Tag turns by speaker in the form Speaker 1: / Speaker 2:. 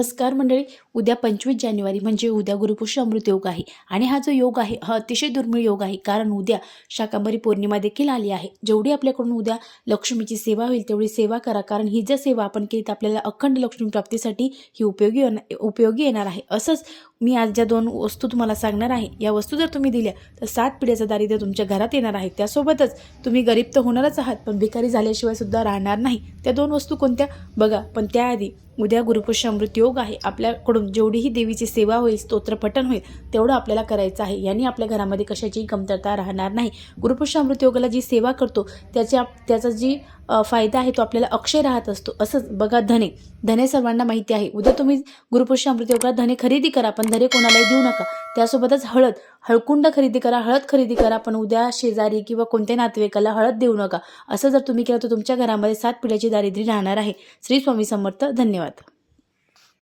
Speaker 1: नमस्कार मंडळी, उद्या 25 जानेवारी म्हणजे उद्या गुरुपुष्य अमृत योग आहे आणि हा जो योग आहे हा अतिशय दुर्मिळ योग आहे, कारण उद्या शाकंभरी पौर्णिमा देखील आली आहे। जेवढी आपल्याकडून उद्या लक्ष्मीची सेवा होईल तेवढी सेवा करा, कारण ही जर सेवा आपण केली तर आपल्याला अखंड लक्ष्मी प्राप्तीसाठी ही उपयोगी येणार आहे। असंच मी आज ज्या 2 वस्तू तुम्हाला सांगणार आहे, या वस्तू जर तुम्ही दिल्या तर 7 पिढ्याचं दारिद्र्य तुमच्या घरात येणार आहे। त्यासोबतच तुम्ही गरीब तर होणारच आहात, पण भिकारी झाल्याशिवाय सुद्धा राहणार नाही। त्या 2 वस्तू कोणत्या बघा, पण त्याआधी उद्या गुरुपुष्य अमृत योग आहे। आपल्याकडून जेवढीही देवीची सेवा होईल, स्तोत्र पठण होईल, तेवढं आपल्याला करायचं आहे। याने आपल्या घरामध्ये कशाची कमतरता राहणार नाही। गुरुपुष्य अमृत योगाला जी सेवा करतो त्याचा जी फायदा आहे तो आपल्याला अक्षय राहत असतो। असंच बघा, धने सर्वांना माहिती आहे। उद्या तुम्ही गुरुपुष्य अमृत योगाला धने खरेदी करा, पण धने कोणालाही देऊ नका। त्यासोबतच हळकुंड खरेदी करा, हळद खरेदी करा, पण उद्या शेजारी किंवा कोणत्या नातेवाईकाला हळद देऊ नका। असं जर तुम्ही केलं तर तुमच्या घरामध्ये 7 पिढ्याची दारिद्र्य राहणार आहे। श्री स्वामी समर्थ। धन्यवाद।